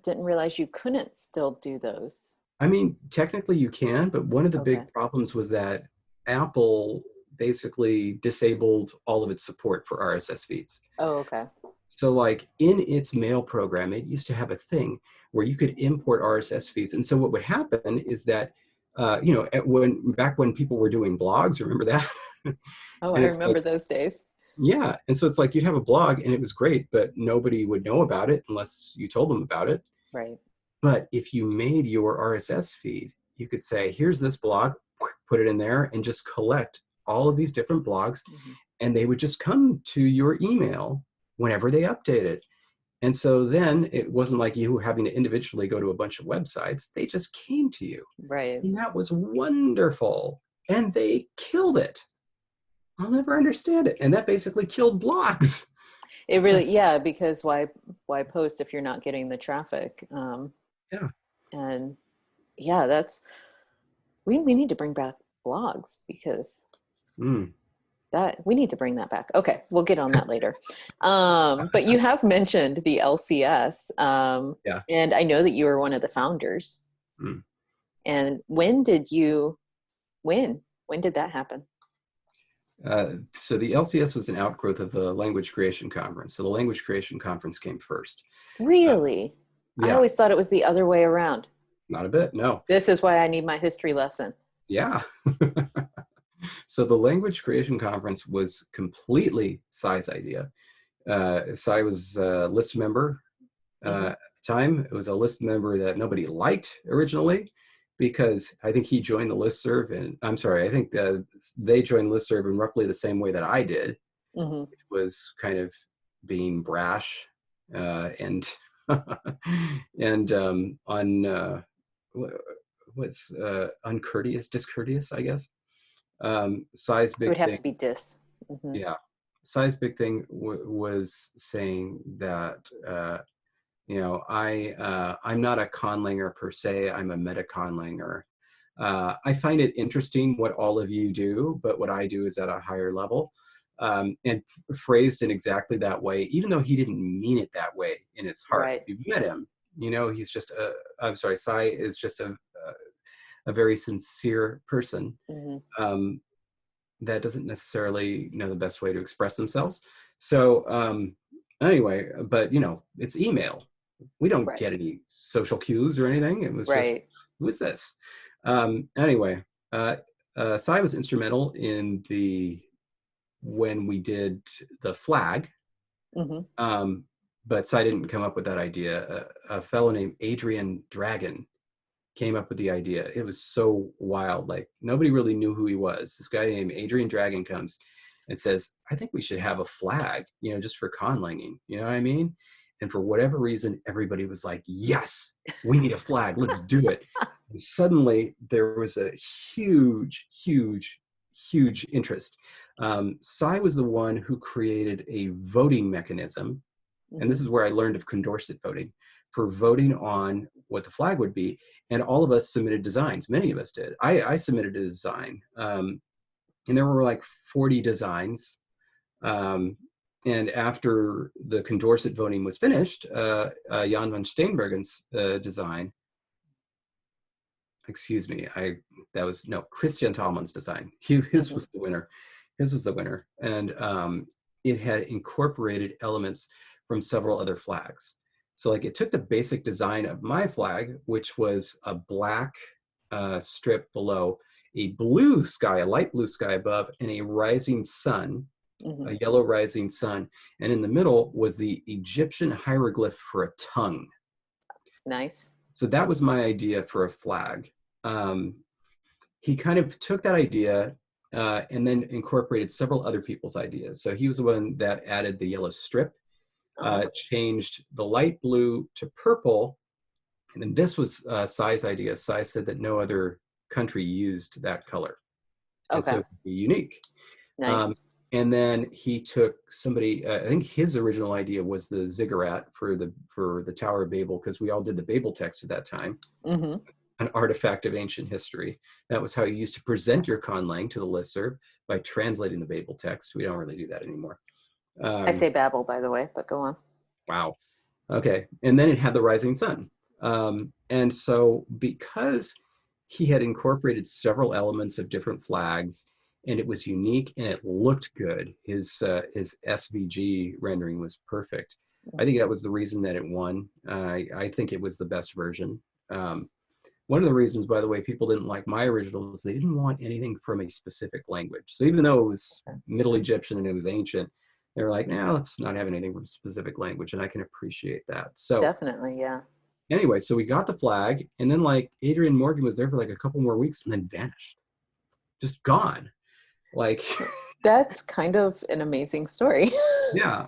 didn't realize you couldn't still do those. I mean, technically you can, but one of the big problems was that Apple basically disabled all of its support for RSS feeds. Oh, okay. So like in its mail program, it used to have a thing where you could import RSS feeds. And so what would happen is that, back when people were doing blogs, remember that? Oh, I remember those days. Yeah. And so it's like you'd have a blog and it was great, but nobody would know about it unless you told them about it. Right. But if you made your RSS feed, you could say, here's this blog, put it in there and just collect all of these different blogs. And they would just come to your email whenever they updated. And so then it wasn't like you having to individually go to a bunch of websites. They just came to you. Right. And that was wonderful. And they killed it. I'll never understand it. And that basically killed blogs. It really, yeah, because why post if you're not getting the traffic? Yeah. And yeah, we need to bring back blogs because that we need to bring that back. Okay, we'll get on that later. But you have mentioned the LCS, and I know that you were one of the founders. And when did that happen? So the LCS was an outgrowth of the Language Creation Conference. So the Language Creation Conference came first. Really? I always thought it was the other way around. Not a bit, no. This is why I need my history lesson. Yeah. So the Language Creation Conference was completely Cy's idea. Cy was a list member at the time. It was a list member that nobody liked originally, because I think he joined the listserv, and I'm sorry, I think they joined listserv in roughly the same way that I did. It was kind of being brash and uncourteous, discourteous, I guess. Cy's big it would have thing, to be dis. Yeah, Cy's big thing was saying that I'm not a conlanger per se. I'm a meta conlanger. I find it interesting what all of you do, but what I do is at a higher level, and phrased in exactly that way, even though he didn't mean it that way in his heart. Right. You've met him, he's just Cy is just a very sincere person. That doesn't necessarily know the best way to express themselves. So anyway, but it's email. We don't get any social cues or anything. It was just, who is this? Anyway, Cy was instrumental in when we did the flag, but Cy didn't come up with that idea. A fellow named Adrian Dragon came up with the idea. It was so wild. Like nobody really knew who he was. This guy named Adrian Dragon comes and says, I think we should have a flag, just for conlanging. You know what I mean? And for whatever reason, everybody was like, yes, we need a flag. Let's do it. And suddenly there was a huge, huge, huge interest. Cy was the one who created a voting mechanism. And this is where I learned of Condorcet voting, for voting on what the flag would be. And all of us submitted designs. Many of us did. I submitted a design. And there were like 40 designs. And after the Condorcet voting was finished, Jan van Steenbergen's design, excuse me, Christian Tallman's design. His was the winner. His was the winner. And it had incorporated elements from several other flags. So like it took the basic design of my flag, which was a black strip below, a blue sky, a light blue sky above, and a rising sun, a yellow rising sun. And in the middle was the Egyptian hieroglyph for a tongue. Nice. So that was my idea for a flag. He kind of took that idea and then incorporated several other people's ideas. So he was the one that added the yellow strip, changed the light blue to purple. And then this was Sai's idea. Sai said that no other country used that color. And so it would be unique. Nice. And then he took somebody, I think his original idea was the ziggurat for the Tower of Babel, because we all did the Babel text at that time, an artifact of ancient history. That was how you used to present your conlang to the listserv, by translating the Babel text. We don't really do that anymore. I say Babel, by the way, but go on. Wow. Okay. And then it had the rising sun. And so because he had incorporated several elements of different flags, and it was unique and it looked good, his SVG rendering was perfect. I think that was the reason that it won. I think it was the best version. One of the reasons, by the way, people didn't like my original is they didn't want anything from a specific language. So even though it was Middle Egyptian and it was ancient, they were like, no, let's not have anything from a specific language. And I can appreciate that. So definitely, yeah. Anyway, so we got the flag, and then like Adrian Morgan was there for like a couple more weeks and then vanished. Just gone. Like that's kind of an amazing story. Yeah.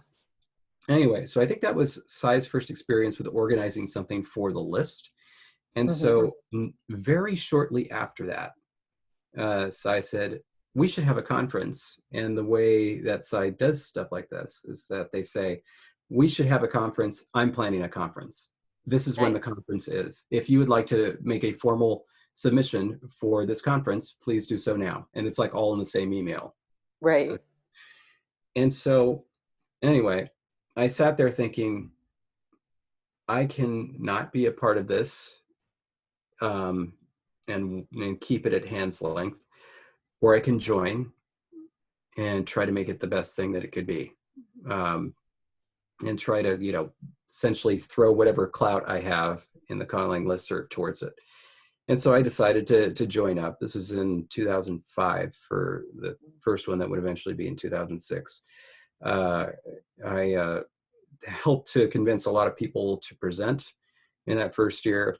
Anyway, so I think that was Sai's first experience with organizing something for the list. And so very shortly after that, Sai said, we should have a conference. And the way that Sai does stuff like this is that they say, we should have a conference. I'm planning a conference. This is when the conference is. If you would like to make a formal submission for this conference, please do so now. And it's like all in the same email. Right. And so anyway, I sat there thinking, I can not be a part of this and keep it at hand's length, or I can join and try to make it the best thing that it could be. And try to, essentially throw whatever clout I have in the Conlang listserv towards it. And so I decided to join up. This was in 2005 for the first one that would eventually be in 2006. I helped to convince a lot of people to present in that first year.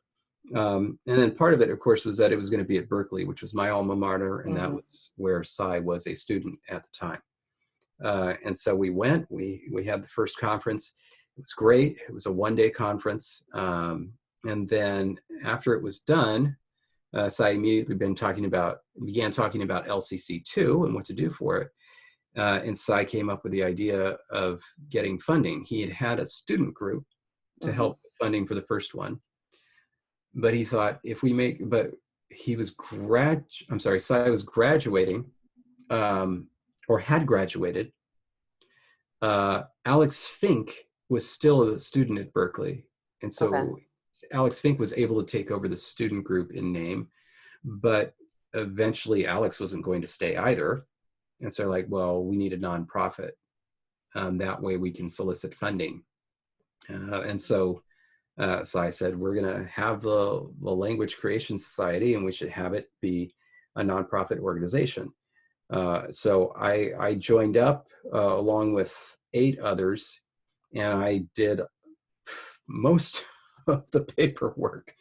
And then part of it, of course, was that it was going to be at Berkeley, which was my alma mater, and that was where Sai was a student at the time. And so we went, we had the first conference. It was great. It was a one-day conference. And then after it was done, Sai immediately began talking about LCC2 and what to do for it. And Sai came up with the idea of getting funding. He had a student group to help with funding for the first one. But he thought Sai was graduating, or had graduated. Alex Fink was still a student at Berkeley. And so Alex Fink was able to take over the student group in name, but eventually Alex wasn't going to stay either. And so like, well, we need a nonprofit. That way we can solicit funding. And so I said, we're gonna have the Language Creation Society, and we should have it be a nonprofit organization. So I joined up along with 8 others, and I did most of the paperwork.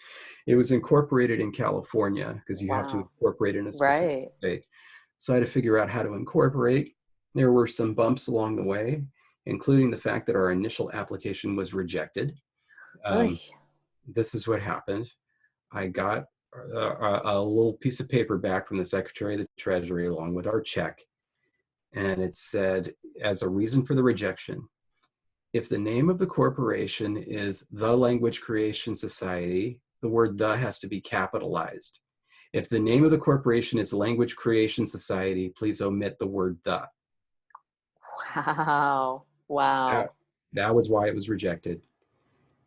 It was incorporated in California because you have to incorporate in a specific state. So I had to figure out how to incorporate. There were some bumps along the way, including the fact that our initial application was rejected. This is what happened. I got a little piece of paper back from the Secretary of the Treasury along with our check. And it said, as a reason for the rejection, if the name of the corporation is the Language Creation Society, the word "the" has to be capitalized. If the name of the corporation is Language Creation Society, please omit the word "the." Wow. That was why it was rejected.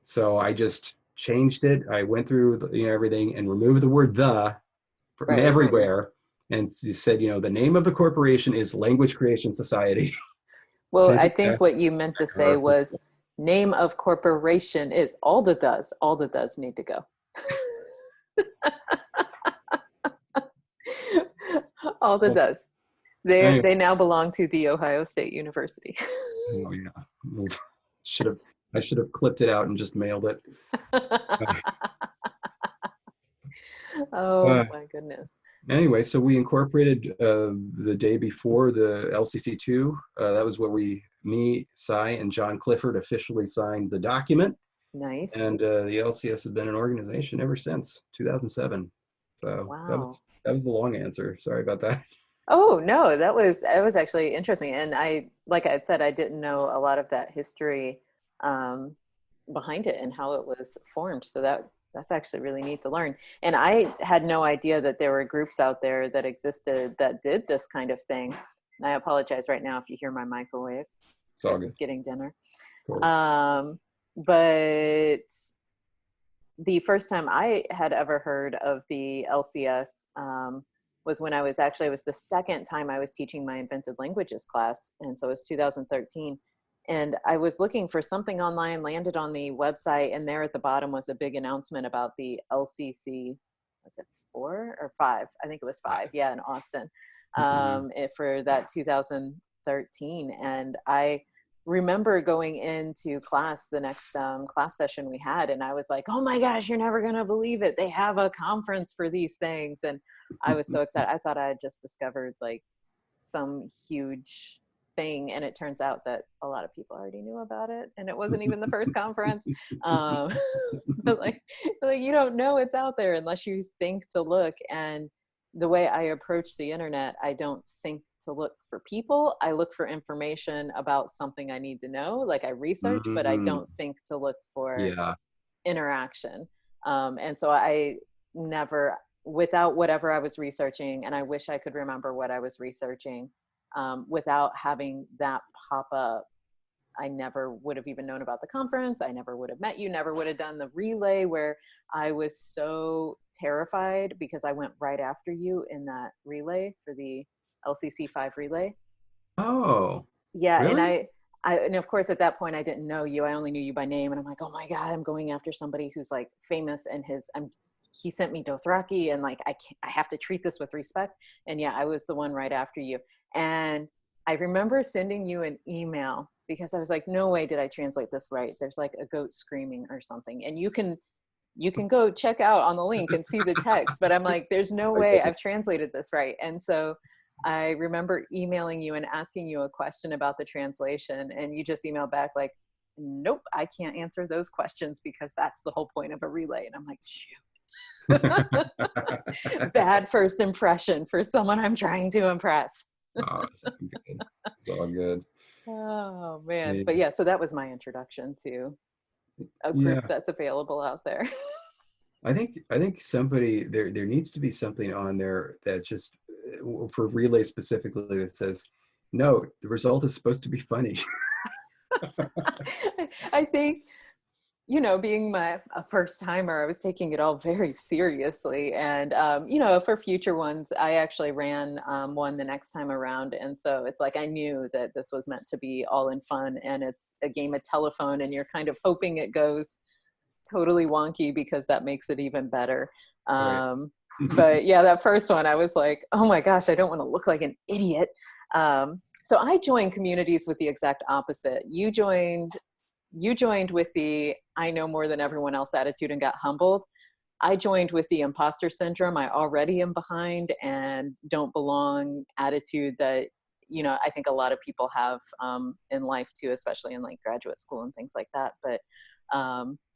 So I just changed it. I went through everything and removed the word "the" from everywhere, and said, the name of the corporation is Language Creation Society. Well, I think what you meant to say was Name of corporation is all the does need to go. All the does. They now belong to the Ohio State University. Oh yeah. I should have clipped it out and just mailed it. Oh my goodness. Anyway, so we incorporated the day before the LCC2. That was where me, Cy, and John Clifford officially signed the document. Nice. And the LCS has been an organization ever since 2007. So wow. that was the long answer. Sorry about that. Oh no, that was actually interesting. And like I had said, I didn't know a lot of that history behind it and how it was formed. So that's actually really neat to learn. And I had no idea that there were groups out there that existed that did this kind of thing. And I apologize right now if you hear my microwave. Chris is getting dinner. Cool. But the first time I had ever heard of the LCS was when it was the second time I was teaching my invented languages class. And so it was 2013. And I was looking for something online, landed on the website, and there at the bottom was a big announcement about the LCC, was it 4 or 5? I think it was 5, yeah, in Austin, for that 2013. And I remember going into class, the next class session we had, and I was like, oh my gosh, you're never going to believe it. They have a conference for these things. And I was so excited. I thought I had just discovered like some huge thing, and it turns out that a lot of people already knew about it, and it wasn't even the first conference. But like you don't know it's out there unless you think to look. And the way I approach the internet, I don't think to look for people. I look for information about something I need to know. Like I research, but I don't think to look for interaction. And so I never, without whatever I was researching, and I wish I could remember what I was researching, without having that pop up, I never would have even known about the conference. I never would have met you, never would have done the relay, where I was so terrified because I went right after you in that relay for the LCC 5 relay. Oh, yeah. Really? And of course, at that point, I didn't know you. I only knew you by name. And I'm like, oh my God, I'm going after somebody who's like famous, and he sent me Dothraki, and like, I have to treat this with respect. And yeah, I was the one right after you. And I remember sending you an email because I was like, no way did I translate this right. There's like a goat screaming or something. And you can go check out on the link and see the text, but I'm like, there's no way I've translated this right. And so I remember emailing you and asking you a question about the translation, and you just emailed back like, nope, I can't answer those questions because that's the whole point of a relay. And I'm like, shoot. Bad first impression for someone I'm trying to impress. Oh, it's all good. It's all good. Oh man. But yeah, so that was my introduction to a group that's available out there. I think somebody there needs to be something on there that just for relay specifically that says, no, the result is supposed to be funny. I think, being a first timer, I was taking it all very seriously. And, for future ones, I actually ran one the next time around. And so it's like, I knew that this was meant to be all in fun, and it's a game of telephone, and you're kind of hoping it goes totally wonky because that makes it even better. But yeah, that first one, I was like, oh my gosh, I don't want to look like an idiot. So I joined communities with the exact opposite. You joined with the I know more than everyone else attitude and got humbled. I joined with the imposter syndrome. I already am behind and don't belong attitude that, I think a lot of people have in life too, especially in like graduate school and things like that. But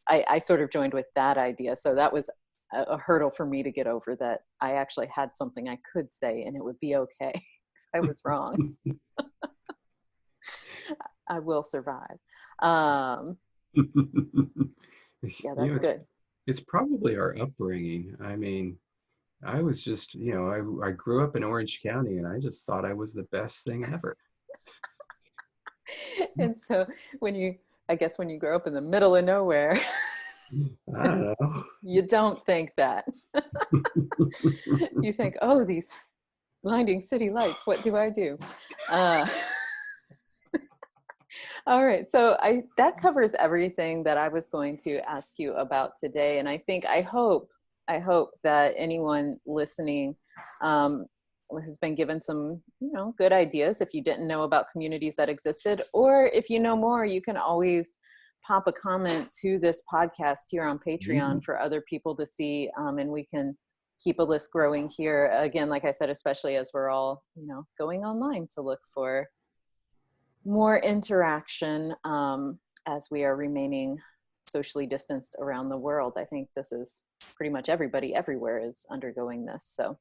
I sort of joined with that idea. So that was a hurdle for me to get over, that I actually had something I could say and it would be okay if I was wrong. I will survive. Yeah, that's good. It's probably our upbringing. I mean, I was just, I grew up in Orange County, and I just thought I was the best thing ever. And so when you grow up in the middle of nowhere, I don't know. You don't think that. You think, oh, these blinding city lights, what do I do? All right. So that covers everything that I was going to ask you about today. And I hope that anyone listening has been given some, good ideas. If you didn't know about communities that existed, or if you know more, you can always pop a comment to this podcast here on Patreon for other people to see. And we can keep a list growing here. Again, like I said, especially as we're all, going online to look for more interaction as we are remaining socially distanced around the world. I think this is pretty much everybody everywhere is undergoing this. So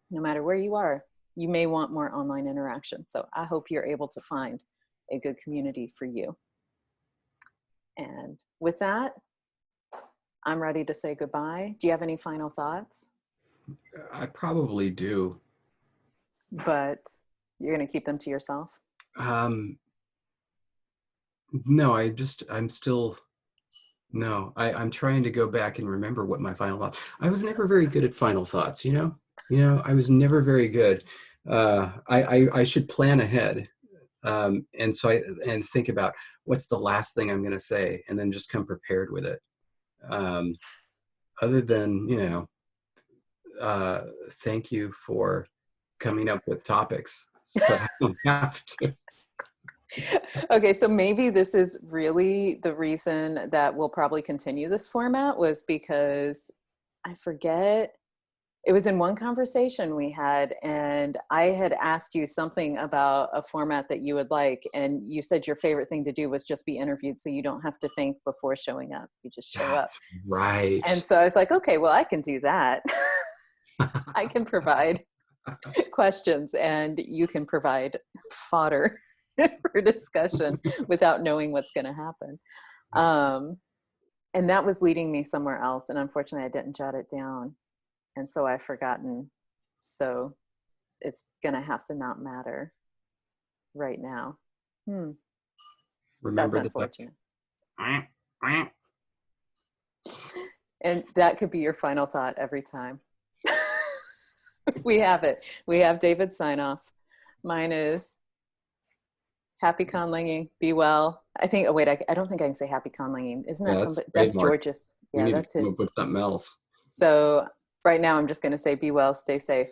no matter where you are, you may want more online interaction. So I hope you're able to find a good community for you. And with that, I'm ready to say goodbye. Do you have any final thoughts? I probably do. But you're going to keep them to yourself? No, I'm trying to go back and remember what my final thoughts. I was never very good at final thoughts, I was never very good. I should plan ahead. And think about what's the last thing I'm going to say, and then just come prepared with it. Other than, thank you for coming up with topics so I don't have to. Okay, so maybe this is really the reason that we'll probably continue this format, was because I forget, it was in one conversation we had, and I had asked you something about a format that you would like, and you said your favorite thing to do was just be interviewed, so you don't have to think before showing up. You just show up. Right. And so I was like, okay, well, I can do that. I can provide questions, and you can provide fodder for discussion without knowing what's going to happen. And that was leading me somewhere else. And unfortunately, I didn't jot it down. And so I've forgotten. So it's going to have to not matter right now. Remember, that's unfortunate. And that could be your final thought every time. We have it. We have David's sign off. Mine is happy conlanging, be well. I think, I don't think I can say happy conlanging. Isn't that something? That's George's. Yeah, that's his. With something else. So right now I'm just going to say be well, stay safe,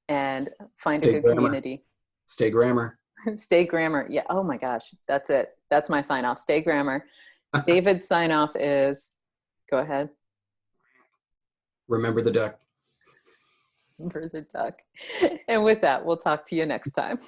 and find a good community. Stay grammar. Stay grammar. Yeah. Oh my gosh. That's it. That's my sign off. Stay grammar. David's sign off is, go ahead. Remember the duck. Remember the duck. And with that, we'll talk to you next time.